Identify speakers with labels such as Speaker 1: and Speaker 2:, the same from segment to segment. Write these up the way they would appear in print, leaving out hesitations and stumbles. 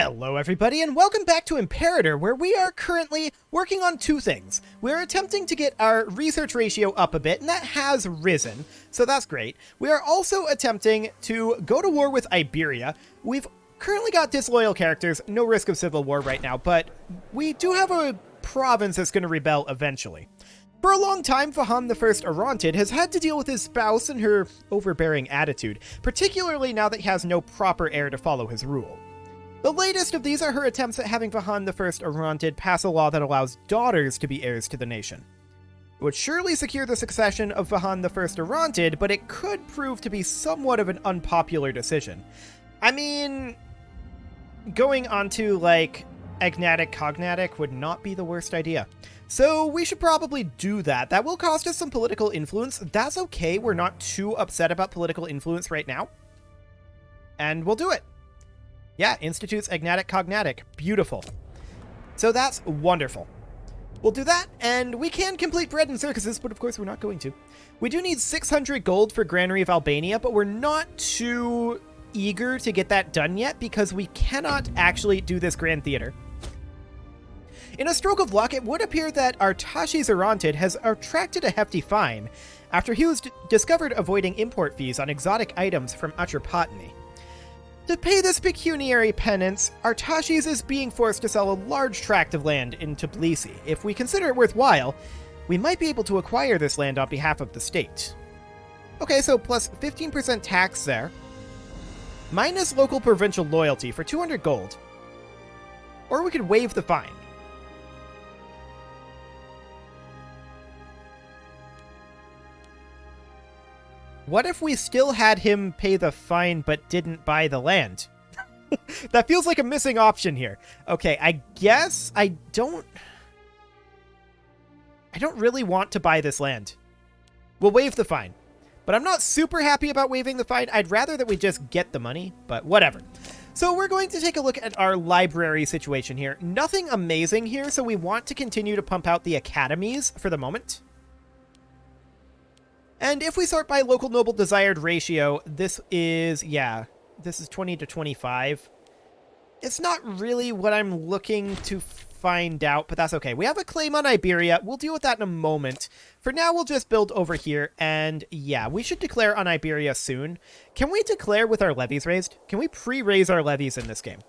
Speaker 1: Hello everybody, and welcome back to Imperator, where we are currently working on two things. We're attempting to get our research ratio up a bit, and that has risen, so that's great. We are also attempting to go to war with Iberia. We've currently got disloyal characters, no risk of civil war right now, but we do have a province that's going to rebel eventually. For a long time, Vahan the First Arantid has had to deal with his spouse and her overbearing attitude, particularly now that he has no proper heir to follow his rule. The latest of these are her attempts at having Vahan the First Arantid pass a law that allows daughters to be heirs to the nation. It would surely secure the succession of Vahan the First Arantid, but it could prove to be somewhat of an unpopular decision. I mean, going onto, like, agnatic cognatic would not be the worst idea. So we should probably do that. That will cost us some political influence. That's okay, we're not too upset about political influence right now. And we'll do it. Yeah, institutes agnatic cognatic. Beautiful. So that's wonderful. We'll do that, and we can complete bread and circuses, but of course we're not going to. We do need 600 gold for Granary of Albania, but we're not too eager to get that done yet because we cannot actually do this Grand Theater. In a stroke of luck, it would appear that Artashes Arantid has attracted a hefty fine after he was discovered avoiding import fees on exotic items from Atropatene. To pay this pecuniary penance, Artashes is being forced to sell a large tract of land in Tbilisi. If we consider it worthwhile, we might be able to acquire this land on behalf of the state. Okay, so plus 15% tax there. Minus local provincial loyalty for 200 gold. Or we could waive the fine. What if we still had him pay the fine but didn't buy the land? That feels like a missing option here. Okay, I guess I don't really want to buy this land. We'll waive the fine. But I'm not super happy about waiving the fine. I'd rather that we just get the money, but whatever. So we're going to take a look at our library situation here. Nothing amazing here, so we want to continue to pump out the academies for the moment. And if we sort by local noble desired ratio, this is 20 to 25. It's not really what I'm looking to find out, but that's okay. We have a claim on Iberia. We'll deal with that in a moment. For now, we'll just build over here, and yeah, we should declare on Iberia soon. Can we declare with our levies raised? Can we pre-raise our levies in this game?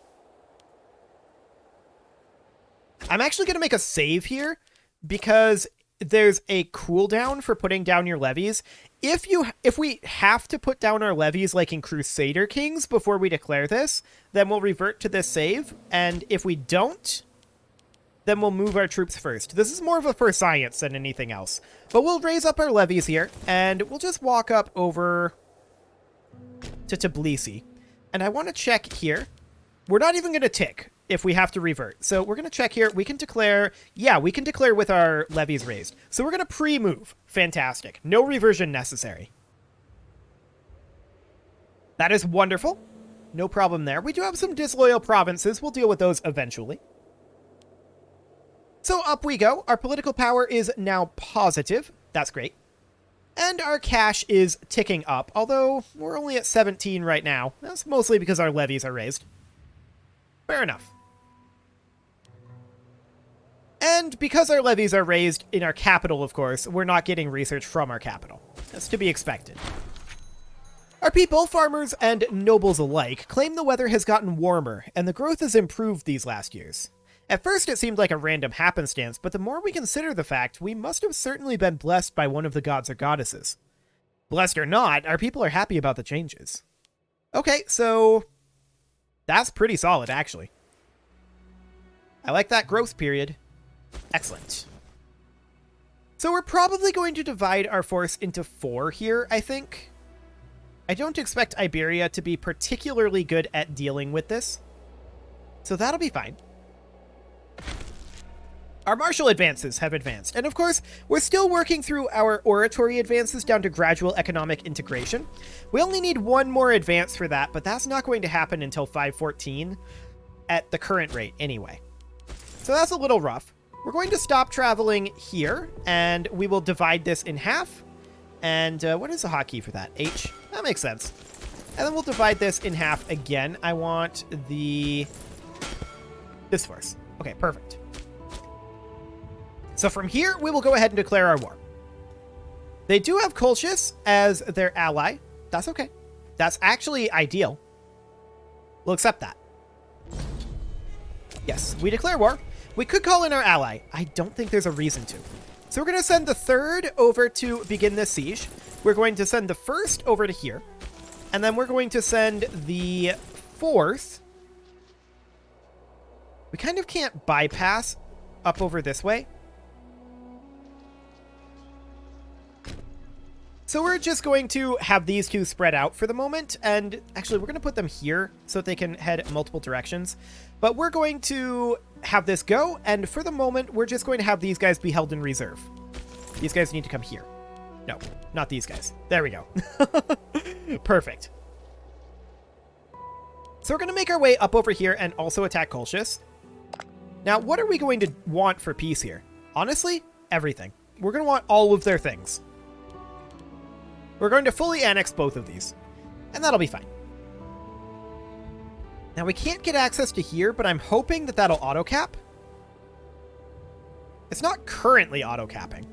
Speaker 1: I'm actually going to make a save here, because there's a cooldown for putting down your levies. If we have to put down our levies like in Crusader Kings before we declare this, then we'll revert to this save, and if we don't, then we'll move our troops first. This is more of a for science than anything else. But we'll raise up our levies here, and we'll just walk up over to Tbilisi. And I want to check here. We're not even going to tick if we have to revert. So we're going to check here. We can declare, yeah, we can declare with our levies raised. So we're going to pre-move. Fantastic. No reversion necessary. That is wonderful. No problem there. We do have some disloyal provinces. We'll deal with those eventually. So up we go. Our political power is now positive. That's great. And our cash is ticking up, although we're only at 17 right now. That's mostly because our levies are raised. Fair enough. And because our levies are raised in our capital, of course, we're not getting research from our capital. That's to be expected. Our people, farmers and nobles alike, claim the weather has gotten warmer, and the growth has improved these last years. At first it seemed like a random happenstance, but the more we consider the fact, we must have certainly been blessed by one of the gods or goddesses. Blessed or not, our people are happy about the changes. Okay, so that's pretty solid, actually. I like that growth period. Excellent. So we're probably going to divide our force into 4 here, I think. I don't expect Iberia to be particularly good at dealing with this, so that'll be fine. Our martial advances have advanced, and of course, we're still working through our oratory advances down to gradual economic integration. We only need 1 more advance for that, but that's not going to happen until 514 at the current rate anyway. So that's a little rough. We're going to stop traveling here, and we will divide this in half. And what is the hotkey for that? H? That makes sense. And then we'll divide this in half again. I want the This force. Okay, perfect. So from here, we will go ahead and declare our war. They do have Colchis as their ally. That's okay. That's actually ideal. We'll accept that. Yes, we declare war. We could call in our ally. I don't think there's a reason to. So we're going to send the 3rd over to begin this siege. We're going to send the 1st over to here. And then we're going to send the 4th. We kind of can't bypass up over this way. So we're just going to have these two spread out for the moment. And actually, we're going to put them here so that they can head multiple directions. But we're going to have this go. And for the moment, we're just going to have these guys be held in reserve. These guys need to come here. No, not these guys. There we go. Perfect. So we're going to make our way up over here and also attack Colchis. Now, what are we going to want for peace here? Honestly, everything. We're going to want all of their things. We're going to fully annex both of these, and that'll be fine. Now, we can't get access to here, but I'm hoping that that'll auto-cap. It's not currently auto-capping.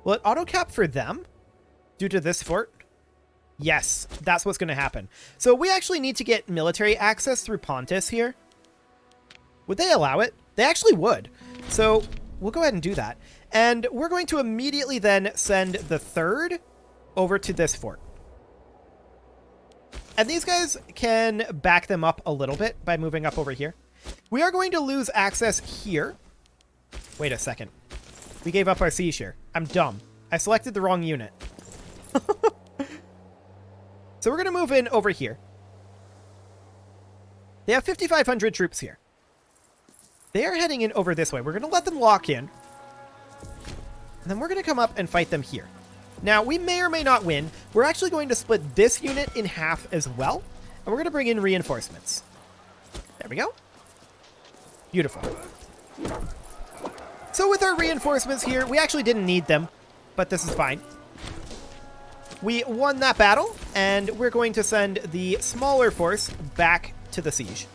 Speaker 1: Will it auto-cap for them due to this fort? Yes, that's what's going to happen. So we actually need to get military access through Pontus here. Would they allow it? They actually would. So we'll go ahead and do that. And we're going to immediately then send the 3rd over to this fort. And these guys can back them up a little bit by moving up over here. We are going to lose access here. Wait a second. We gave up our siege here. I'm dumb. I selected the wrong unit. So we're going to move in over here. They have 5,500 troops here. They are heading in over this way. We're going to let them lock in. And then we're going to come up and fight them here. Now, we may or may not win. We're actually going to split this unit in half as well. And we're going to bring in reinforcements. There we go. Beautiful. So with our reinforcements here, we actually didn't need them, but this is fine. We won that battle, and we're going to send the smaller force back to the siege.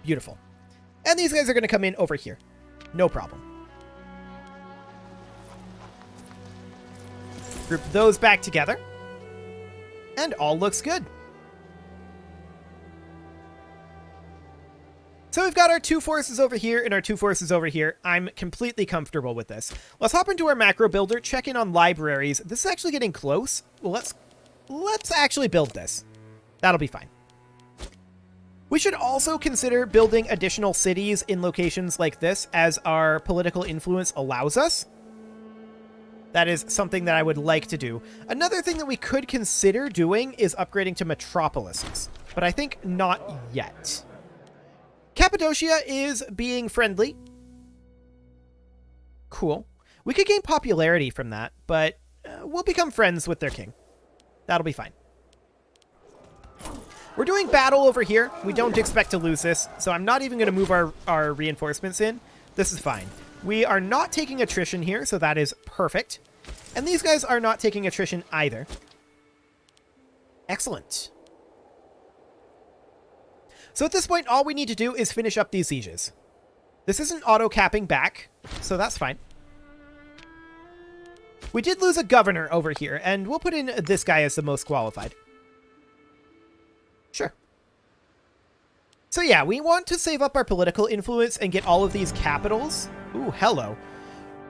Speaker 1: Beautiful. And these guys are going to come in over here. No problem. Group those back together. And all looks good. So we've got our 2 forces over here and our 2 forces over here. I'm completely comfortable with this. Let's hop into our macro builder, check in on libraries. This is actually getting close. Well, let's actually build this. That'll be fine. We should also consider building additional cities in locations like this as our political influence allows us. That is something that I would like to do. Another thing that we could consider doing is upgrading to metropolises, but I think not yet. Cappadocia is being friendly. Cool. We could gain popularity from that, but we'll become friends with their king. That'll be fine. We're doing battle over here. We don't expect to lose this, so I'm not even going to move our reinforcements in. This is fine. We are not taking attrition here, so that is perfect. And these guys are not taking attrition either. Excellent. So at this point, all we need to do is finish up these sieges. This isn't auto-capping back, so that's fine. We did lose a governor over here, and we'll put in this guy as the most qualified. Sure. So yeah, we want to save up our political influence and get all of these capitals. Ooh, hello.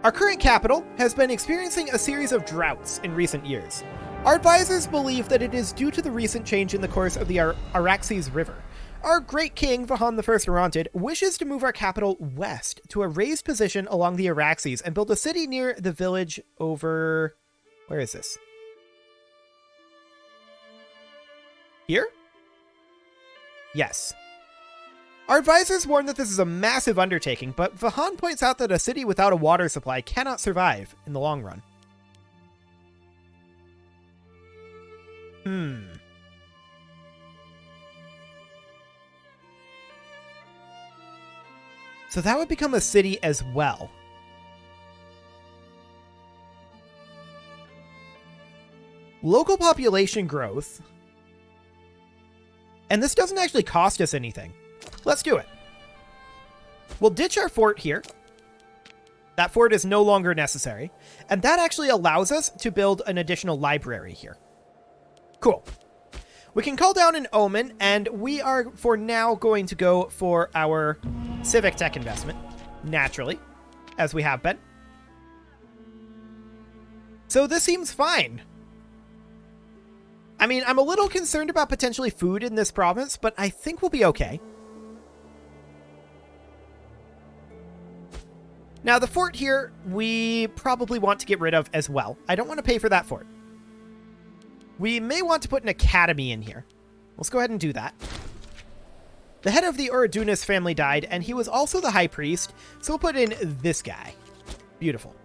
Speaker 1: Our current capital has been experiencing a series of droughts in recent years. Our advisors believe that it is due to the recent change in the course of the Araxes River. Our great king, Vahan I Orontid, wishes to move our capital west to a raised position along the Araxes and build a city near the village over... Where is this? Here? Yes. Our advisors warn that this is a massive undertaking, but Vahan points out that a city without a water supply cannot survive in the long run. So that would become a city as well. Local population growth. And this doesn't actually cost us anything. Let's do it. We'll ditch our fort here. That fort is no longer necessary. And that actually allows us to build an additional library here. Cool. We can call down an omen, and we are, for now, going to go for our civic tech investment, naturally, as we have been. So this seems fine. I mean, I'm a little concerned about potentially food in this province, but I think we'll be okay. Now, the fort here, we probably want to get rid of as well. I don't want to pay for that fort. We may want to put an academy in here. Let's go ahead and do that. The head of the Uradunas family died, and he was also the high priest, so we'll put in this guy. Beautiful.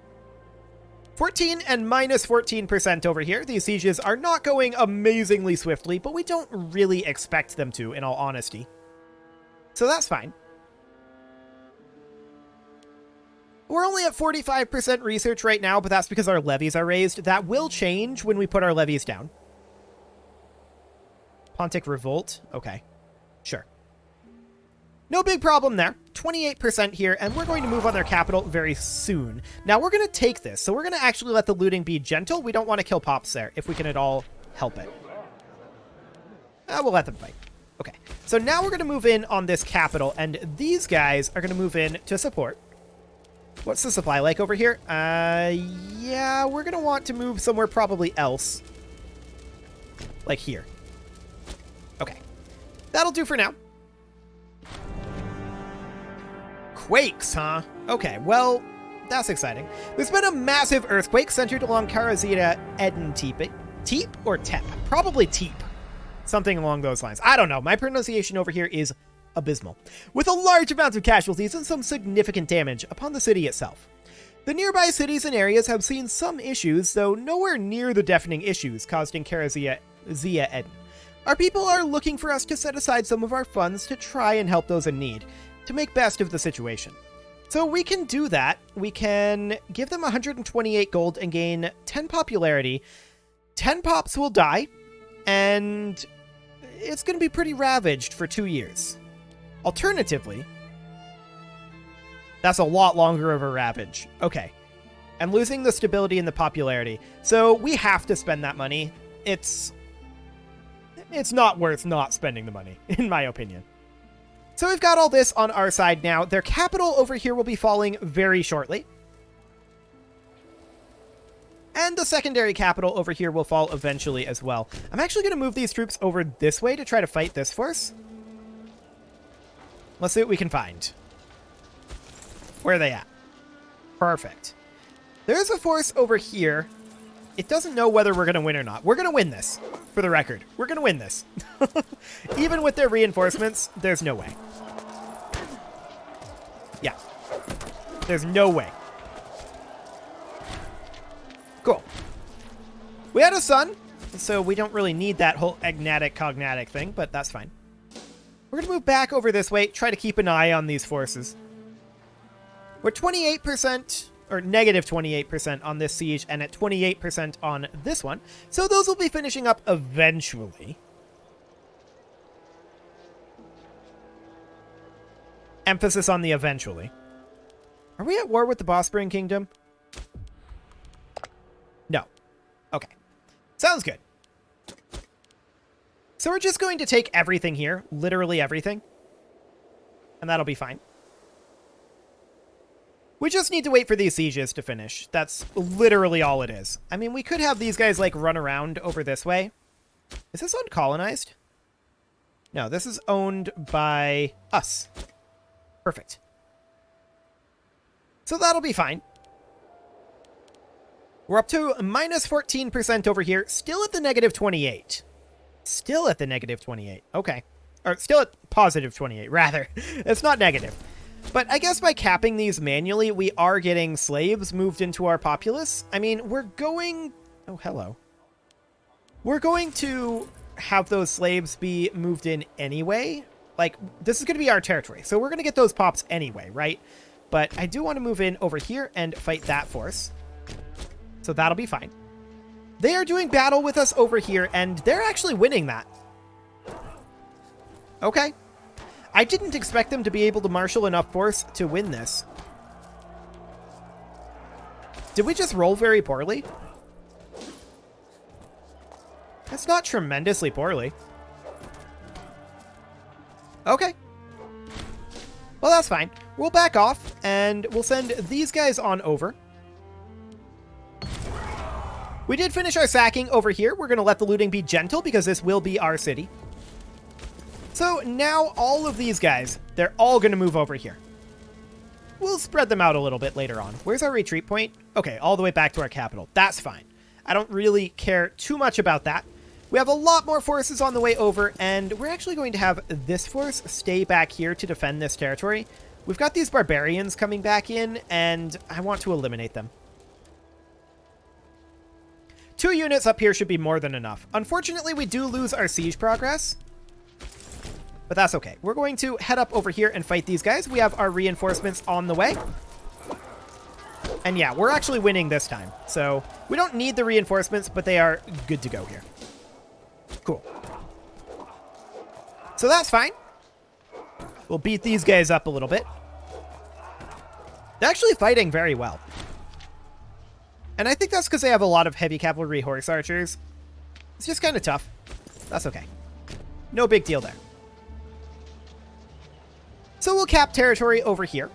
Speaker 1: 14 and minus 14% over here. These sieges are not going amazingly swiftly, but we don't really expect them to, in all honesty. So that's fine. We're only at 45% research right now, but that's because our levies are raised. That will change when we put our levies down. Pontic Revolt. Okay. Sure. No big problem there. 28% here, and we're going to move on their capital very soon. Now, we're going to take this, so we're going to actually let the looting be gentle. We don't want to kill pops there, if we can at all help it. We'll let them fight. Okay. So now we're going to move in on this capital, and these guys are going to move in to support. What's the supply like over here? Yeah, we're going to want to move somewhere probably else. Like here. Okay. That'll do for now. Quakes, huh? Okay, well, that's exciting. There's been a massive earthquake centered along Karazita Eden Teep or Tep? Probably Teep. Something along those lines. I don't know. My pronunciation over here is abysmal. With a large amount of casualties and some significant damage upon the city itself. The nearby cities and areas have seen some issues, though nowhere near the deafening issues caused in Karazita Eden. Our people are looking for us to set aside some of our funds to try and help those in need, to make best of the situation. So we can do that. We can give them 128 gold and gain 10 popularity. 10 pops will die, and it's going to be pretty ravaged for 2 years. Alternatively, that's a lot longer of a ravage. Okay. I'm losing the stability and the popularity. So we have to spend that money. It's not worth not spending the money, in my opinion. So we've got all this on our side now. Their capital over here will be falling very shortly. And the secondary capital over here will fall eventually as well. I'm actually going to move these troops over this way to try to fight this force. Let's see what we can find. Where are they at? Perfect. There's a force over here. It doesn't know whether we're going to win or not. We're going to win this, for the record. We're going to win this. Even with their reinforcements, there's no way. Yeah. There's no way. Cool. We had a sun, so we don't really need that whole agnatic-cognatic thing, but that's fine. We're going to move back over this way, try to keep an eye on these forces. We're 28%, or negative 28% on this siege, and at 28% on this one. So those will be finishing up eventually. Emphasis on the eventually. Are we at war with the Bosporan Kingdom? No. Okay. Sounds good. So we're just going to take everything here, literally everything, and that'll be fine. We just need to wait for these sieges to finish. That's literally all it is. I mean, we could have these guys, like, run around over this way. Is this uncolonized? No, this is owned by us. Perfect. So that'll be fine. We're up to minus 14% over here, still at the negative 28. Still at the negative 28. Okay. Or still at positive 28, rather. It's not negative. But I guess by capping these manually, we are getting slaves moved into our populace. I mean, we're going... Oh, hello. We're going to have those slaves be moved in anyway. Like, this is going to be our territory, so we're going to get those pops anyway, right? But I do want to move in over here and fight that force. So that'll be fine. They are doing battle with us over here, and they're actually winning that. Okay. I didn't expect them to be able to marshal enough force to win this. Did we just roll very poorly? That's not tremendously poorly. Okay. Well, that's fine. We'll back off, and we'll send these guys on over. We did finish our sacking over here. We're going to let the looting be gentle, because this will be our city. So now all of these guys, they're all going to move over here. We'll spread them out a little bit later on. Where's our retreat point? Okay, all the way back to our capital. That's fine. I don't really care too much about that. We have a lot more forces on the way over, and we're actually going to have this force stay back here to defend this territory. We've got these barbarians coming back in, and I want to eliminate them. 2 units up here should be more than enough. Unfortunately, we do lose our siege progress, but that's okay. We're going to head up over here and fight these guys. We have our reinforcements on the way. And yeah, we're actually winning this time. So we don't need the reinforcements, but they are good to go here. Cool. So that's fine. We'll beat these guys up a little bit. They're actually fighting very well. And I think that's because they have a lot of heavy cavalry horse archers. It's just kind of tough. That's okay. No big deal there. So we'll cap territory over here.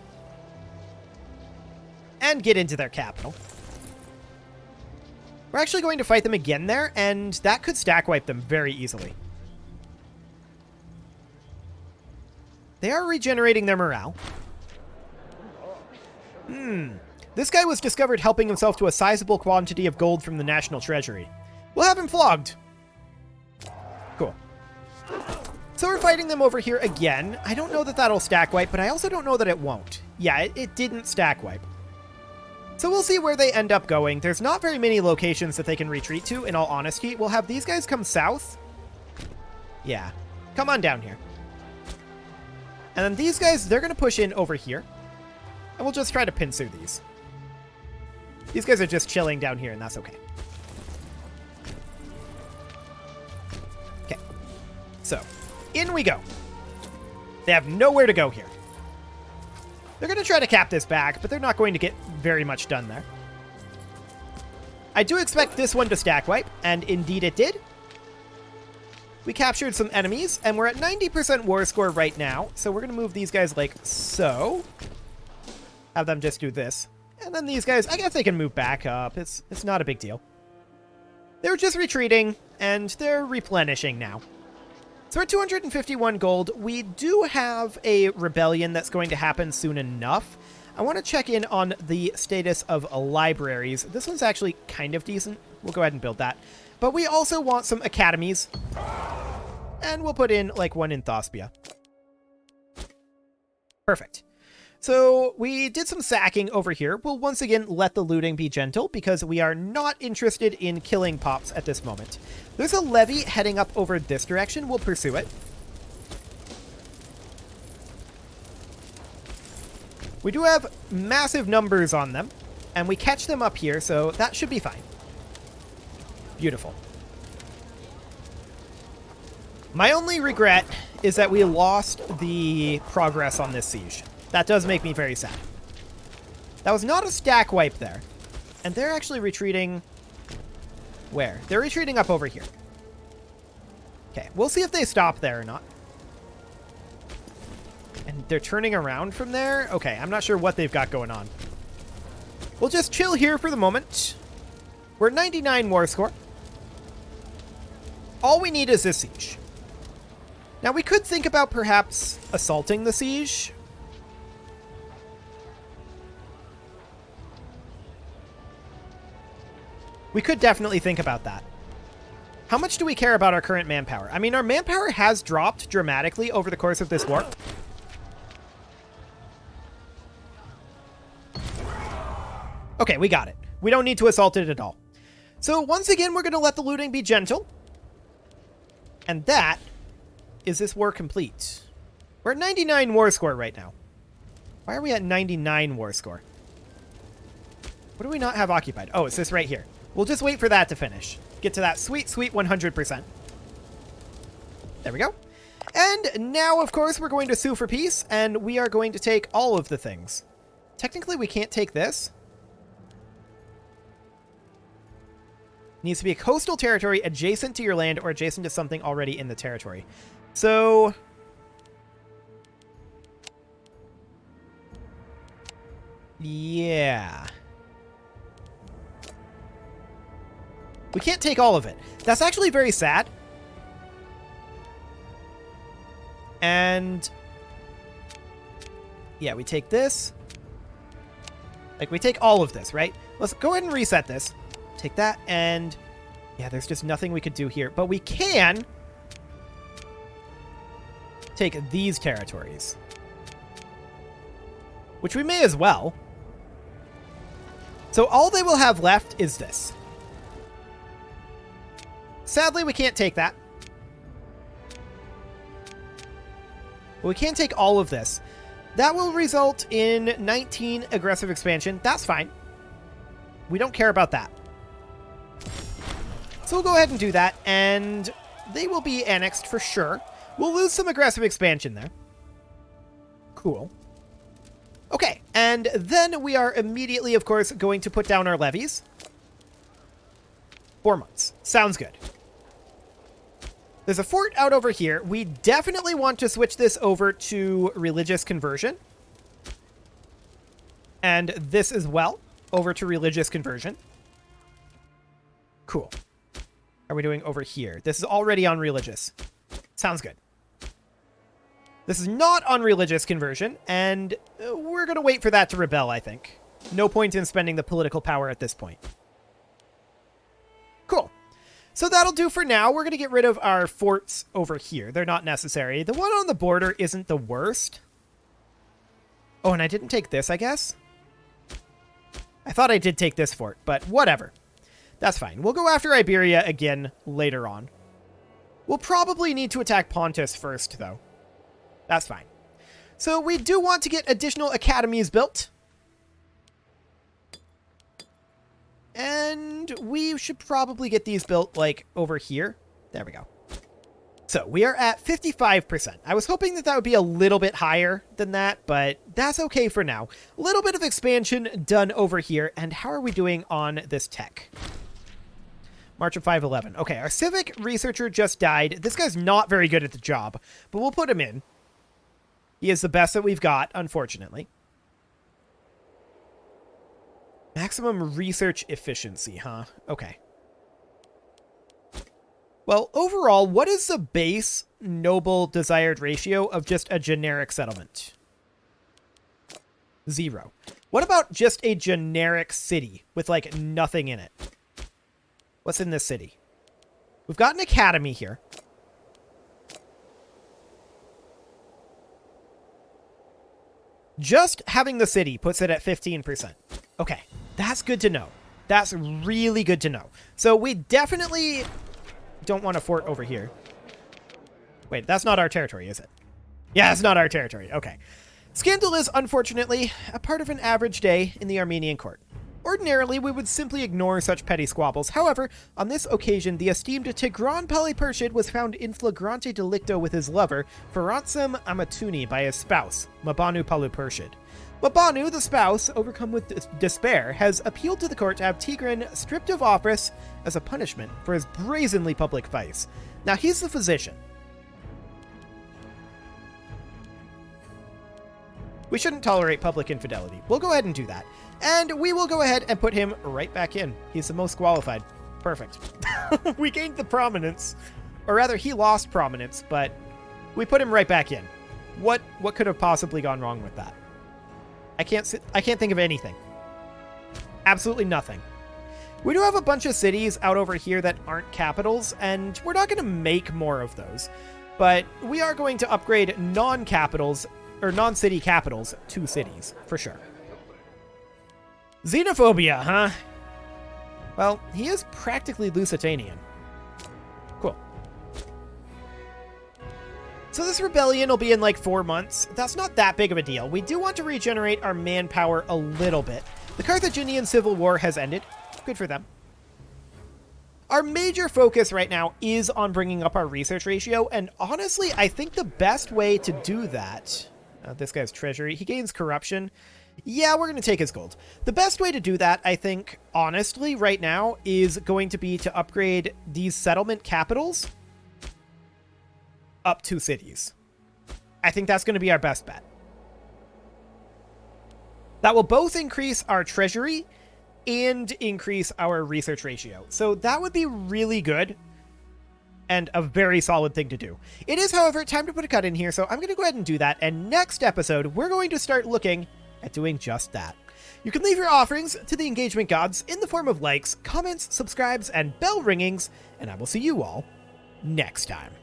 Speaker 1: And get into their capital. We're actually going to fight them again there, and that could stack wipe them very easily. They are regenerating their morale. This guy was discovered helping himself to a sizable quantity of gold from the National Treasury. We'll have him flogged. Cool. So we're fighting them over here again. I don't know that that'll stack wipe, but I also don't know that it won't. Yeah, it didn't stack wipe. So we'll see where they end up going. There's not very many locations that they can retreat to, in all honesty. We'll have these guys come south. Yeah. Come on down here. And then these guys, they're going to push in over here. And we'll just try to pincer these. These guys are just chilling down here, and that's okay. Okay. So, in we go. They have nowhere to go here. They're going to try to cap this back, but they're not going to get very much done there. I do expect this one to stack wipe, and indeed it did. We captured some enemies, and we're at 90% war score right now, so we're going to move these guys like so. Have them just do this. And then these guys, I guess they can move back up. It's not a big deal. They're just retreating, and they're replenishing now. So we're at 251 gold. We do have a rebellion that's going to happen soon enough. I want to check in on the status of libraries. This one's actually kind of decent. We'll go ahead and build that. But we also want some academies. And we'll put in like one in Thospia. Perfect. So we did some sacking over here. We'll once again let the looting be gentle because we are not interested in killing pops at this moment. There's a levy heading up over this direction. We'll pursue it. We do have massive numbers on them, and we catch them up here, so that should be fine. Beautiful. My only regret is that we lost the progress on this siege. That does make me very sad. That was not a stack wipe there. And they're actually retreating... Where? They're retreating up over here. Okay, we'll see if they stop there or not. And they're turning around from there? Okay, I'm not sure what they've got going on. We'll just chill here for the moment. We're 99 war score. All we need is this siege. Now, we could think about perhaps assaulting the siege. We could definitely think about that. How much do we care about our current manpower? I mean, our manpower has dropped dramatically over the course of this war. Okay, we got it. We don't need to assault it at all. So once again, we're going to let the looting be gentle. And that is this war complete. We're at 99 war score right now. Why are we at 99 war score? What do we not have occupied? Oh, it's this right here. We'll just wait for that to finish. Get to that sweet, sweet 100%. There we go. And now, of course, we're going to sue for peace, and we are going to take all of the things. Technically, we can't take this. Needs to be a coastal territory adjacent to your land or adjacent to something already in the territory. So... yeah. We can't take all of it. That's actually very sad. And... yeah, we take this. Like, we take all of this, right? Let's go ahead and reset this. Take that, and... yeah, there's just nothing we could do here. But we can... take these territories. Which we may as well. So all they will have left is this. Sadly, we can't take that. But we can take all of this. That will result in 19 aggressive expansion. That's fine. We don't care about that. So we'll go ahead and do that, and they will be annexed for sure. We'll lose some aggressive expansion there. Cool. Okay, and then we are immediately, of course, going to put down our levies. 4 months. Sounds good. There's a fort out over here. We definitely want to switch this over to religious conversion. And this as well, over to religious conversion. Cool. How are we doing over here? This is already on religious. Sounds good. This is not on religious conversion, and we're going to wait for that to rebel, I think. No point in spending the political power at this point. Cool. So that'll do for now. We're going to get rid of our forts over here. They're not necessary. The one on the border isn't the worst. Oh, and I didn't take this, I guess? I thought I did take this fort, but whatever. That's fine. We'll go after Iberia again later on. We'll probably need to attack Pontus first, though. That's fine. So we do want to get additional academies built. And we should probably get these built, like, over here. There we go. So we are at 55%. I was hoping that that would be a little bit higher than that, but that's okay for now. A little bit of expansion done over here. And how are we doing on this tech? March of 511. Okay, our civic researcher just died. This guy's not very good at the job, but we'll put him in. He is the best that we've got, unfortunately. Maximum research efficiency, huh? Okay. Well, overall, what is the base noble desired ratio of just a generic settlement? 0. What about just a generic city with, like, nothing in it? What's in this city? We've got an academy here. Just having the city puts it at 15%. Okay, that's good to know. That's really good to know. So we definitely don't want a fort over here. Wait, that's not our territory, is it? Yeah, it's not our territory. Okay. Scandal is, unfortunately, a part of an average day in the Armenian court. Ordinarily, we would simply ignore such petty squabbles. However, on this occasion, the esteemed Tigran Polypershid was found in flagrante delicto with his lover, Ferantsem Amatuni, by his spouse, Mabanu Polypershid. Mabanu, the spouse, overcome with despair, has appealed to the court to have Tigran stripped of office as a punishment for his brazenly public vice. Now, he's the physician. We shouldn't tolerate public infidelity. We'll go ahead and do that. And we will go ahead and put him right back in. He's the most qualified. Perfect. We gained the prominence. Or rather, he lost prominence, but we put him right back in. What could have possibly gone wrong with that? I can't think of anything. Absolutely nothing. We do have a bunch of cities out over here that aren't capitals, and we're not going to make more of those. But we are going to upgrade non-capitals, or non-city capitals, to cities, for sure. Xenophobia, huh? Well, he is practically Lusitanian. Cool. So this rebellion will be in like 4 months. That's not that big of a deal. We do want to regenerate our manpower a little bit. The Carthaginian Civil War has ended. Good for them. Our major focus right now is on bringing up our research ratio, and honestly, I think the best way to do that... this guy's treasury, he gains corruption. Yeah, we're going to take his gold. The best way to do that, I think, honestly, right now, is going to be to upgrade these settlement capitals up 2 cities. I think that's going to be our best bet. That will both increase our treasury and increase our research ratio. So that would be really good and a very solid thing to do. It is, however, time to put a cut in here, so I'm going to go ahead and do that. And next episode, we're going to start looking at doing just that. You can leave your offerings to the engagement gods in the form of likes, comments, subscribes, and bell ringings, and I will see you all next time.